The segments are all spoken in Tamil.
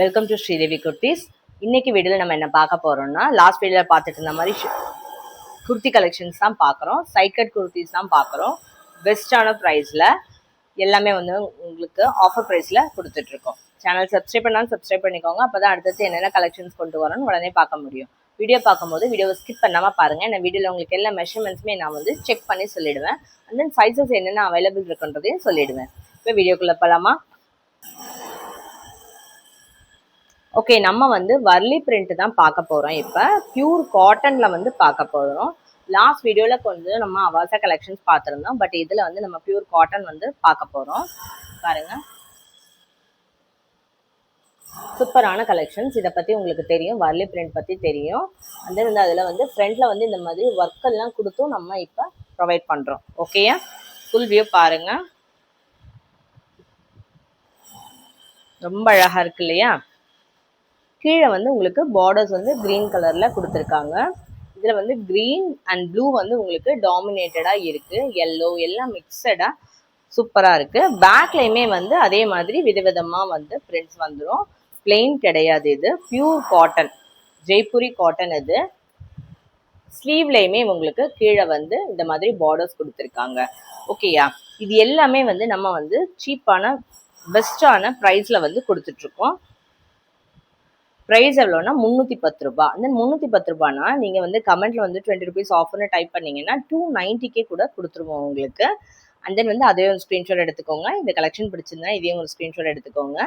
Welcome to Sridevi kurtis. இன்னைக்கு வீடியோவில் நம்ம என்ன பார்க்க போறோம்னா, லாஸ்ட் வீடியோவில் பார்த்துட்டு இருந்த மாதிரி குர்த்தி கலெக்ஷன்ஸ் தான் பார்க்குறோம். சைட் கட் குர்த்திஸ் தான் பார்க்குறோம். பெஸ்ட்டான ப்ரைஸில் எல்லாமே வந்து உங்களுக்கு ஆஃபர் ப்ரைஸில் கொடுத்துட்ருக்கோம். சேனல் சப்ஸ்கிரைப் பண்ணாலும் சப்ஸ்கிரைப் பண்ணிக்கோங்க. அப்போ தான் அடுத்தது என்னென்ன கலெக்ஷன்ஸ் கொண்டு வரணும்னு உடனே பார்க்க முடியும். வீடியோ பார்க்கும்போது வீடியோவை ஸ்கிப் பண்ணாமல் பாருங்கள். இந்த வீடியோவில் உங்களுக்கு எல்லா மெஷர்மெண்ட்ஸுமே நான் வந்து செக் பண்ணி சொல்லிவிடுவேன். அண்ட் தென் சைஸஸ் என்னென்ன அவைலபிள் இருக்குன்றதையும் சொல்லிவிடுவேன். இப்போ வீடியோக்குள்ளே போகலாமா? ஓகே, நம்ம வந்து வர்லி பிரிண்ட் தான் பார்க்க போகிறோம். இப்போ பியூர் காட்டனில் வந்து பார்க்க போகிறோம். லாஸ்ட் வீடியோவில் கொஞ்சம் நம்ம அவாசா கலெக்ஷன்ஸ் பார்த்துருந்தோம். பட் இதில் வந்து நம்ம பியூர் காட்டன் வந்து பார்க்க போகிறோம். பாருங்கள், சூப்பரான கலெக்ஷன்ஸ். இதை பற்றி உங்களுக்கு தெரியும், வர்லி பிரிண்ட் பற்றி தெரியும். அந்த வந்து அதில் வந்து ஃப்ரண்டில் வந்து இந்த மாதிரி ஒர்க்கெல்லாம் கொடுத்தும் நம்ம இப்போ ப்ரொவைட் பண்ணுறோம். ஓகேயா? ஃபுல் வியூ பாருங்கள், ரொம்ப அழகாக இருக்கு இல்லையா? கீழே வந்து உங்களுக்கு பார்டர்ஸ் வந்து க்ரீன் கலரில் கொடுத்துருக்காங்க. இதில் வந்து க்ரீன் அண்ட் ப்ளூ வந்து உங்களுக்கு டாமினேட்டடாக இருக்குது. எல்லோ எல்லாம் மிக்சடாக சூப்பராக இருக்குது. பேக்லேயுமே வந்து அதே மாதிரி விதவிதமாக வந்து பிரிண்ட்ஸ் வந்துடும். பிளெயின் கிடையாது, இது பியூர் காட்டன், ஜெய்ப்பூரி காட்டன். இது ஸ்லீவ்லேயுமே உங்களுக்கு கீழே வந்து இந்த மாதிரி பார்டர்ஸ் கொடுத்துருக்காங்க. ஓகேயா? இது எல்லாமே வந்து நம்ம வந்து சீப்பான பெஸ்ட்டான ப்ரைஸில் வந்து கொடுத்துட்ருக்கோம். ப்ரைஸ் எவ்வளோனா 310 ரூபா. அந்த 310 ரூபானா நீங்கள் வந்து கமெண்ட்டில் வந்து 20 ருபீஸ் ஆஃபர்னு டைப் பண்ணிங்கன்னா 290 கூட கொடுத்துருவோம் உங்களுக்கு. அண்ட் தென் வந்து அதே ஒரு ஸ்க்ரீன்ஷாட் எடுத்துக்கோங்க. இந்த கலெக்ஷன் பிடிச்சிருந்தா இதையும் ஒரு ஸ்க்ரீன்ஷாட் எடுத்துக்கோங்க.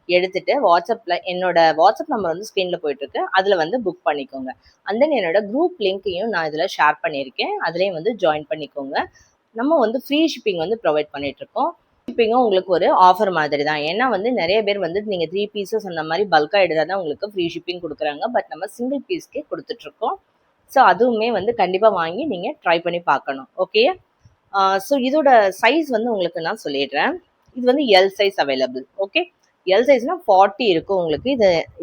எடுத்துகிட்டு வாட்ஸ்அப்பில் என்னோட வாட்ஸ்அப் நம்பர் வந்து ஸ்க்ரீனில் போயிட்டுருக்கு, அதில் வந்து புக் பண்ணிக்கோங்க. அண்ட் தென் என்னோட குரூப் லிங்க்கையும் நான் இதில் ஷேர் பண்ணியிருக்கேன், அதுலேயும் வந்து ஜாயின் பண்ணிக்கோங்க. நம்ம வந்து ஃப்ரீ ஷிப்பிங் வந்து ப்ரொவைட் பண்ணிகிட்ருக்கோம். ஷிப்பிங்கும் உங்களுக்கு ஒரு ஆஃபர் மாதிரி தான். ஏன்னா வந்து நிறைய பேர் வந்து நீங்கள் 3 பீசஸ் அந்த மாதிரி பல்காக எடுத்தால் தான் உங்களுக்கு ஃப்ரீ ஷிப்பிங் கொடுக்குறாங்க. பட் நம்ம சிங்கிள் பீஸ்க்கே கொடுத்துட்ருக்கோம். ஸோ அதுவுமே வந்து கண்டிப்பாக வாங்கி நீங்கள் ட்ரை பண்ணி பார்க்கணும். ஓகே, ஸோ இதோட சைஸ் வந்து உங்களுக்கு நான் சொல்லிடுறேன். இது வந்து L size available. Okay, L சைஸ்னால் 40 இருக்கும் உங்களுக்கு.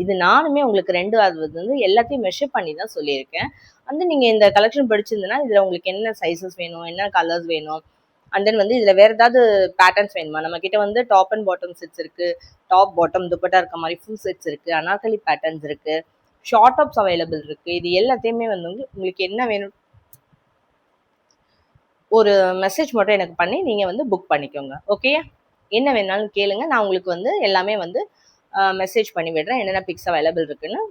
இது நானுமே உங்களுக்கு 2 அது வந்து எல்லாத்தையும் மெஷர் பண்ணி தான் சொல்லியிருக்கேன். வந்து நீங்கள் இந்த கலெக்ஷன் படிச்சிருந்ததுன்னா இதில் உங்களுக்கு என்ன சைஸஸ் வேணும், என்ன கலர்ஸ் வேணும், அண்ட் தென் வந்து இதில் வேறு ஏதாவது பேட்டர்ன்ஸ் வேணுமா? நம்மக்கிட்ட வந்து டாப் அண்ட் பாட்டம் செட்ஸ் இருக்குது, டாப் பாட்டம் துப்பட்டா இருக்க மாதிரி ஃபுல் செட்ஸ் இருக்குது, அனார்கலி பேட்டர்ன்ஸ் இருக்குது, ஷார்ட் டாப்ஸ் அவைலபிள் இருக்குது. இது எல்லாத்தையுமே வந்து உங்களுக்கு என்ன வேணும் ஒரு மெசேஜ் மட்டும் எனக்கு பண்ணி நீங்கள் வந்து புக் பண்ணிக்கோங்க. ஓகே, என்ன வேணாலும் கேளுங்க, நான் உங்களுக்கு வந்து எல்லாமே வந்து மெசேஜ் பண்ணி விடுறேன். என்னென்ன பிக்ஸ் அவைலபிள் இருக்குன்னு,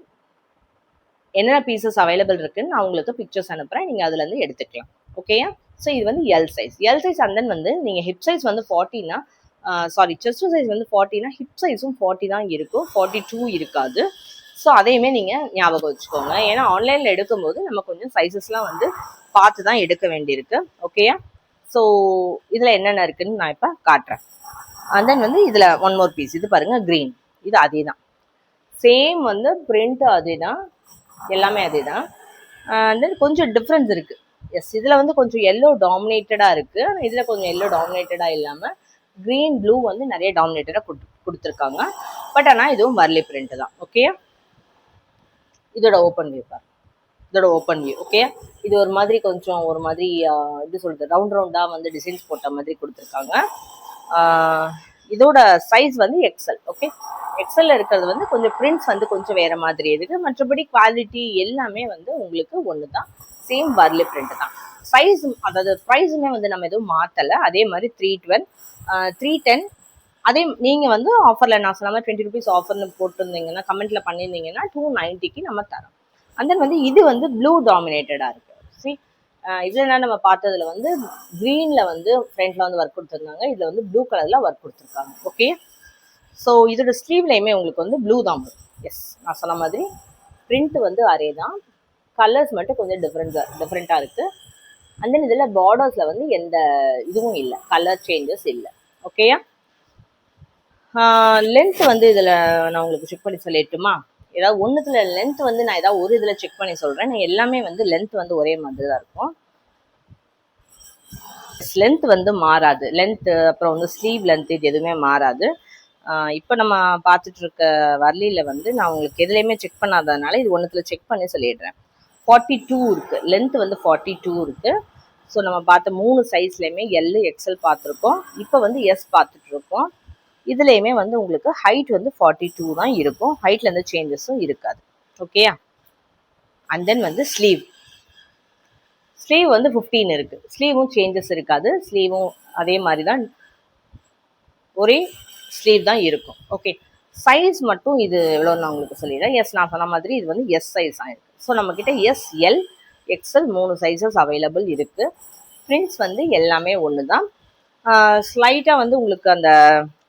என்னென்ன பீசஸ் அவைலபிள் இருக்குன்னு நான் உங்களுக்கு பிக்சர்ஸ் அனுப்புகிறேன், நீங்கள் அதுலேருந்து எடுத்துக்கலாம். ஓகேயா? ஸோ இது வந்து எல் சைஸ். அண்ட் தென் வந்து நீங்கள் ஹிப் சைஸ் வந்து 40னா சாரி, செஸ்ட் சைஸ் வந்து 40னா ஹிப் சைஸும் 40 தான் இருக்கும், 42 இருக்காது. ஸோ அதையுமே நீங்கள் ஞாபகம் வச்சுக்கோங்க. ஏன்னா ஆன்லைனில் எடுக்கும்போது நம்ம கொஞ்சம் சைஸஸ்லாம் வந்து பார்த்து தான் எடுக்க வேண்டியிருக்கு. ஓகேயா? ஸோ இதில் என்னென்ன இருக்குதுன்னு நான் இப்போ காட்டுறேன். அண்ட் தென் வந்து இதில் ஒன் மோர் பீஸ், இது பாருங்கள், க்ரீன். இது அதே தான், சேம் வந்து பிரிண்ட் அதே தான், எல்லாமே அதே தான். அண்ட் தென் கொஞ்சம் டிஃப்ரென்ஸ் இருக்குது. எஸ், இதில் வந்து கொஞ்சம் எல்லோ டாமினேட்டடாக இருக்குது, இதில் கொஞ்சம் எல்லோ டாமினேட்டடாக இல்லாமல் க்ரீன் ப்ளூ வந்து நிறைய டாமினேட்டடாக கொடுத்துருக்காங்க. பட் ஆனால் இதுவும் வர்லி பிரிண்ட் தான். ஓகே, இதோட ஓப்பன் வியூ பாரு, இதோட ஓப்பன் வியூ. ஓகே, இது ஒரு மாதிரி கொஞ்சம் ஒரு மாதிரி எப்படி சொல்கிறது, ரவுண்டாக வந்து டிசைன்ஸ் போட்ட மாதிரி கொடுத்துருக்காங்க. இதோட சைஸ் வந்து எக்ஸல். ஓகே, எக்ஸல்ல இருக்கிறது வந்து கொஞ்சம் பிரிண்ட்ஸ் வந்து கொஞ்சம் வேறு மாதிரி இருக்குது. மற்றபடி குவாலிட்டி எல்லாமே வந்து உங்களுக்கு ஒன்று தான், சேம் வர்லி பிரிண்ட் தான். சைஸ் அதாவது ப்ரைஸுமே வந்து நம்ம எதுவும் மாற்றலை, அதே மாதிரி 312 310. அதே நீங்கள் வந்து ஆஃபரில் நான் சொன்ன மாதிரி 20 ருபீஸ் ஆஃபர்னு போட்டிருந்தீங்கன்னா, கமெண்ட்டில் பண்ணியிருந்தீங்கன்னா 290 நம்ம தரோம். அண்ட் தென் வந்து இது வந்து ப்ளூ டாமினேட்டடாக இருக்குது. சி, இதில் நம்ம பார்த்ததுல வந்து க்ரீனில் வந்து ஃப்ரண்ட்டில் வந்து ஒர்க் கொடுத்துருந்தாங்க, இதில் வந்து ப்ளூ கலரில் ஒர்க் கொடுத்துருக்காங்க. ஓகே, ஸோ இதோட ஸ்லீவ்லேயுமே உங்களுக்கு வந்து ப்ளூ தான் வரும். எஸ், நான் சொன்ன மாதிரி பிரிண்ட் வந்து அரே தான், கலர்ஸ் மட்டும் கொஞ்சம் டிஃப்ரெண்ட்டாக இருக்குது. அண்ட் தென் இதில் பார்டர்ஸில் வந்து எந்த இதுவும் இல்லை, கலர் சேஞ்சஸ் இல்லை. ஓகேயா? லென்த் வந்து இதில் நான் உங்களுக்கு செக் பண்ணி சொல்லிட்டுமா? ஏதாவது ஒன்றுத்துல லென்த் வந்து நான் ஏதாவது ஒரு இதில் செக் பண்ணி சொல்கிறேன். நான் எல்லாமே வந்து லென்த் வந்து ஒரே மாதிரி தான் இருக்கும், லென்த் வந்து மாறாது. லென்த்து அப்புறம் வந்து ஸ்லீவ் லென்த் இது எதுவுமே மாறாது. இப்போ நம்ம பார்த்துட்டு இருக்க வர்லியில் வந்து நான் உங்களுக்கு எதுலேயுமே செக் பண்ணாததுனால இது ஒன்றுத்தில் செக் பண்ணி சொல்லிடுறேன். 42 இருக்குது, லென்த் வந்து 42 இருக்குது. ஸோ நம்ம பார்த்த 3 சைஸ்லேயுமே எல் எக்ஸல் பார்த்துருக்கோம், இப்போ வந்து எஸ் பார்த்துட்ருக்கோம். இதுலேயுமே வந்து உங்களுக்கு ஹைட் வந்து 42 தான் இருக்கும். ஹைட்ல எந்த சேஞ்சஸும் இருக்காது. ஓகேயா? அண்ட் தென் வந்து ஸ்லீவ் வந்து 15 இருக்கு. ஸ்லீவும் சேஞ்சஸ் இருக்காது. ஸ்லீவும் அதே மாதிரி தான், ஒரே ஸ்லீவ் தான் இருக்கும். ஓகே, சைஸ் மட்டும் இது எவ்வளோன்னு நான் உங்களுக்கு சொல்லிடுறேன். எஸ், நான் சொன்ன மாதிரி இது வந்து எஸ் சைஸ் ஆயிருக்கு. ஸோ நம்மக்கிட்ட S, L, XL 3 sizes available இருக்கு. பிரிண்ட்ஸ் வந்து எல்லாமே ஒன்று தான். ஸ்லைட்டாக வந்து உங்களுக்கு அந்த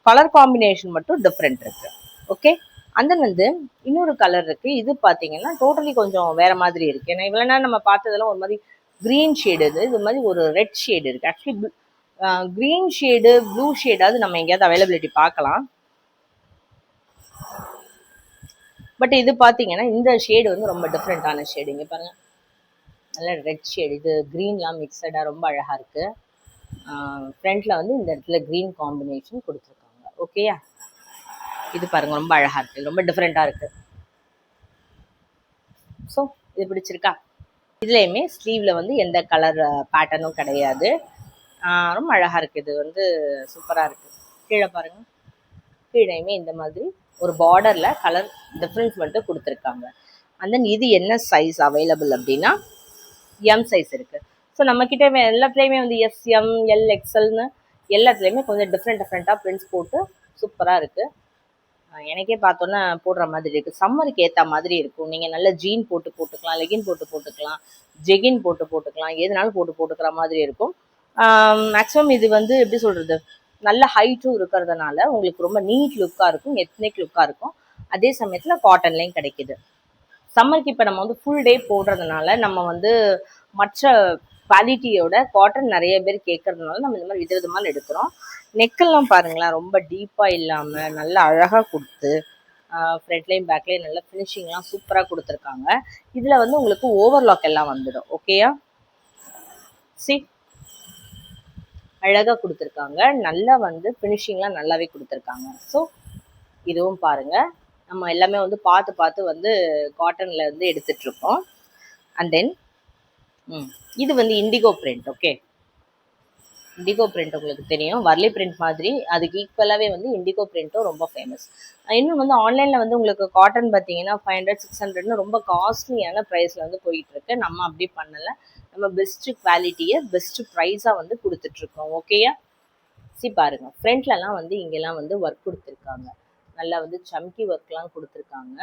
கலர் காம்பினேஷன் மட்டும் டிஃப்ரெண்ட் இருக்கு. ஓகே, அந்த வந்து இன்னொரு கலர் இருக்கு. இது பார்த்தீங்கன்னா டோட்டலி கொஞ்சம் வேற மாதிரி இருக்கு. ஏன்னா இவ்வளோ நேரம் நம்ம பார்த்ததெல்லாம் ஒரு மாதிரி கிரீன் ஷேடு, இது மாதிரி ஒரு ரெட் ஷேடு இருக்கு. ஆக்சுவலி கிரீன் ஷேடு, ப்ளூ ஷேடாவது நம்ம எங்கேயாவது அவைலபிலிட்டி பார்க்கலாம். பட் இது பார்த்தீங்கன்னா இந்த ஷேடு வந்து ரொம்ப டிஃப்ரெண்டான ஷேடு. இங்கே பாருங்க, நல்ல ரெட் ஷேடு, இது க்ரீன்லாம் மிக்சடாக ரொம்ப அழகாக இருக்குது. ஃப்ரண்ட்டில் வந்து இந்த இடத்துல க்ரீன் காம்பினேஷன் கொடுத்துருக்காங்க. ஓகேயா? இது பாருங்கள், ரொம்ப அழகாக இருக்குது, ரொம்ப டிஃப்ரெண்ட்டாக இருக்குது. ஸோ இது பிடிச்சிருக்கா? இதுலேயுமே ஸ்லீவில் வந்து எந்த கலர் பேட்டர்னும் கிடையாது. ரொம்ப அழகாக இருக்குது. இது வந்து சூப்பராக இருக்குது. கீழே பாருங்கள், கீழேயுமே இந்த மாதிரி ஒரு பார்டரில் கலர் டிஃப்ரென்ஸ் மட்டும் கொடுத்துருக்காங்க. அண்ட் தென் இது என்ன சைஸ் அவைலபிள் அப்படின்னா எம் சைஸ் இருக்குது. ஸோ நம்மக்கிட்ட எல்லாத்துலேயுமே வந்து எஸ், எம், எல், எக்ஸ்எல்னு எல்லாத்துலேயுமே கொஞ்சம் டிஃப்ரெண்ட்டாக பிரிண்ட்ஸ் போட்டு சூப்பராக இருக்குது. எனக்கே பார்த்தோன்னா போடுற மாதிரி இருக்குது. சம்மருக்கு ஏற்ற மாதிரி இருக்கும். நீங்கள் நல்ல ஜீன் போட்டுக்கலாம், லெகின் போட்டுக்கலாம், ஜெகின் போட்டுக்கலாம், எதுனாலும் போட்டுக்கிற மாதிரி இருக்கும். மேக்ஸிமம் இது வந்து எப்படி சொல்கிறது, நல்ல ஹைட்டும் இருக்கிறதுனால உங்களுக்கு ரொம்ப நீட் லுக்காக இருக்கும், எத்னிக் லுக்காக இருக்கும். அதே சமயத்தில் காட்டன்லேயும் கிடைக்கிது. சம்மருக்கு இப்போ நம்ம வந்து ஃபுல் டே போடுறதுனால நம்ம வந்து மற்ற குவாலிட்டியோட காட்டன் நிறைய பேர் கேட்கறதுனால நம்ம இந்த மாதிரி விதவிதமாக எடுக்கிறோம். நெக்கெல்லாம் பாருங்களேன், ரொம்ப டீப்பாக இல்லாமல் நல்லா அழகாக கொடுத்து ஃப்ரண்ட்லேயும் பேக்லேயும் நல்ல ஃபினிஷிங்லாம் சூப்பராக கொடுத்துருக்காங்க. இதில் வந்து உங்களுக்கு ஓவர்லாக் எல்லாம் வந்துடும். ஓகேயா? சி, அழகாக கொடுத்துருக்காங்க. நல்லா வந்து ஃபினிஷிங்லாம் நல்லாவே கொடுத்துருக்காங்க. ஸோ இதுவும் பாருங்கள், நம்ம எல்லாமே வந்து பார்த்து வந்து காட்டனில் வந்து எடுத்துகிட்ருக்கோம். அண்ட் தென் இது வந்து indigo print. Okay, indigo print உங்களுக்கு தெரியும், வர்லி பிரிண்ட் மாதிரி அதுக்கு ஈக்குவலாகவே வந்து இண்டிகோ பிரிண்ட்டும் ரொம்ப ஃபேமஸ். இன்னும் வந்து ஆன்லைனில் வந்து உங்களுக்கு காட்டன் பார்த்தீங்கன்னா 500, 600ன்னு ரொம்ப காஸ்ட்லியான ப்ரைஸில் வந்து போயிட்டுருக்கு. நம்ம அப்படி பண்ணலை, நம்ம பெஸ்ட்டு குவாலிட்டியை பெஸ்ட்டு ப்ரைஸாக வந்து கொடுத்துட்ருக்கோம். ஓகேயா? பாருங்க, ஃப்ரண்ட்லலாம் வந்து இங்கெல்லாம் வந்து ஒர்க் கொடுத்துருக்காங்க. நல்லா வந்து சம்கி ஒர்க்லாம் கொடுத்துருக்காங்க.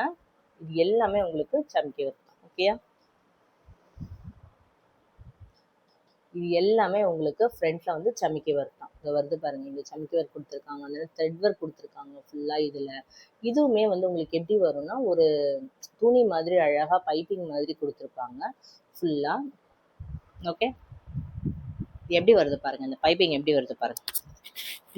இது எல்லாமே உங்களுக்கு சம்கி ஒர்க் தான். ஓகேயா? இது எல்லாமே உங்களுக்கு ஃப்ரண்ட்ல வந்து சமிக்கி ஒர்க் தான். இதை வருது பாருங்க, இங்கே சமிக்கி ஒர்க் கொடுத்துருக்காங்க, அந்த த்ரெட் ஒர்க் கொடுத்துருக்காங்க ஃபுல்லாக. இதில் இதுவுமே வந்து உங்களுக்கு எப்படி வரும்னா ஒரு துணி மாதிரி அழகாக பைப்பிங் மாதிரி கொடுத்துருப்பாங்க ஃபுல்லாக. ஓகே, எப்படி வருது பாருங்க, இந்த பைப்பிங் எப்படி வருது பாருங்க.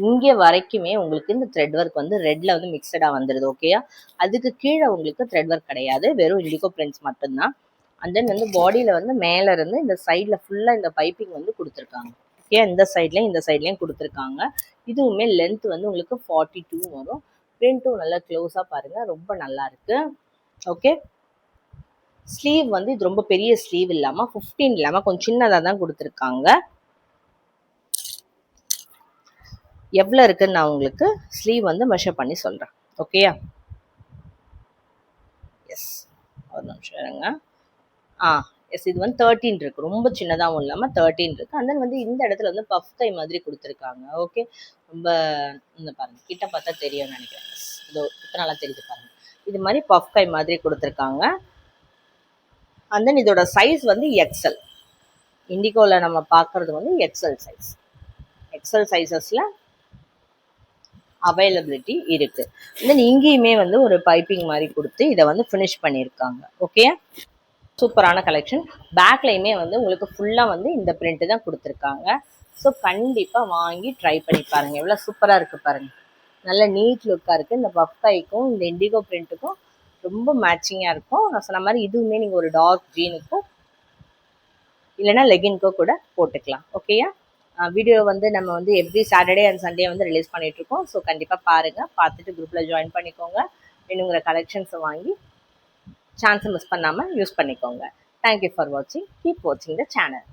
இங்கே வரைக்குமே உங்களுக்கு இந்த த்ரெட் ஒர்க் வந்து ரெட்ல வந்து மிக்சடாக வந்துடுது. ஓகேயா? அதுக்கு கீழே உங்களுக்கு த்ரெட் ஒர்க் கிடையாது, வெறும் இண்டிகோ பிரிண்ட்ஸ் மட்டும்தான். அண்ட் தென் வந்து பாடியில் வந்து மேலே இருந்து இந்த சைடில் ஃபுல்லாக இந்த பைப்பிங் வந்து கொடுத்துருக்காங்க. ஓகே, இந்த சைட்லேயும் கொடுத்துருக்காங்க. இதுவுமே லென்த் வந்து உங்களுக்கு 42 வரும். பிரிண்ட்டும் நல்லா க்ளோஸாக பாருங்கள், ரொம்ப நல்லா இருக்கு. ஓகே, ஸ்லீவ் வந்து இது ரொம்ப பெரிய ஸ்லீவ் இல்லாமல் 15 இல்லாமல் கொஞ்சம் சின்னதாக தான் கொடுத்துருக்காங்க. எவ்வளோ இருக்குன்னு நான் உங்களுக்கு ஸ்லீவ் வந்து மெஷர் பண்ணி சொல்கிறேன். ஓகேயா? எஸ், ஒரு நிமிஷம் இருங்க. எஸ், இது வந்து 13 இருக்குது, ரொம்ப சின்னதாகவும் இல்லாமல் 13 இருக்குது. அண்ட் தென் வந்து இந்த இடத்துல வந்து பஃப் கை மாதிரி கொடுத்துருக்காங்க. ஓகே, ரொம்ப இந்த பாருங்கள், கிட்ட பார்த்தா தெரியும்னு நினைக்கிறேன். இதோ இப்போ நல்லா தெரியுது பாருங்கள், இது மாதிரி பஃப் கை மாதிரி கொடுத்துருக்காங்க. அண்ட் தென் இதோட சைஸ் வந்து எக்ஸ்எல். இண்டிகோவில் நம்ம பார்க்குறது வந்து எக்ஸ்எல் சைஸ். எக்ஸ்எல் சைஸஸில் அவைலபிலிட்டி இருக்குது. தென் இங்கேயுமே வந்து ஒரு பைப்பிங் மாதிரி கொடுத்து இதை வந்து ஃபினிஷ் பண்ணியிருக்காங்க. ஓகே, சூப்பரான கலெக்ஷன். பேக்லையுமே வந்து உங்களுக்கு ஃபுல்லாக வந்து இந்த பிரிண்ட் தான் கொடுத்துருக்காங்க. ஸோ கண்டிப்பாக வாங்கி ட்ரை பண்ணி பாருங்கள், எவ்வளோ சூப்பராக இருக்குது பாருங்கள். நல்ல நீட் லுக்காக இருக்குது. இந்த பஃப் கைக்கும் இந்த இண்டிகோ பிரிண்ட்டுக்கும் ரொம்ப மேட்சிங்காக இருக்கும். நான் சொன்ன மாதிரி இதுவுமே நீங்கள் ஒரு டார்க் ஜீனுக்கும் இல்லைனா லெகின்க்கோ கூட போட்டுக்கலாம். ஓகேயா? வீடியோ வந்து நம்ம வந்து எவ்ரி சாட்டர்டே அண்ட் சண்டே வந்து ரிலீஸ் பண்ணிகிட்ருக்கோம். ஸோ கண்டிப்பாக பாருங்கள், பார்த்துட்டு குரூப்பில் ஜாயின் பண்ணிக்கோங்க. வேணுங்கிற கலெக்ஷன்ஸை வாங்கி சான்ஸை மிஸ் பண்ணாமல் யூஸ் பண்ணிக்கோங்க. தேங்க்யூ ஃபார் வாட்சிங். கீப் வாட்சிங் த சேனல்.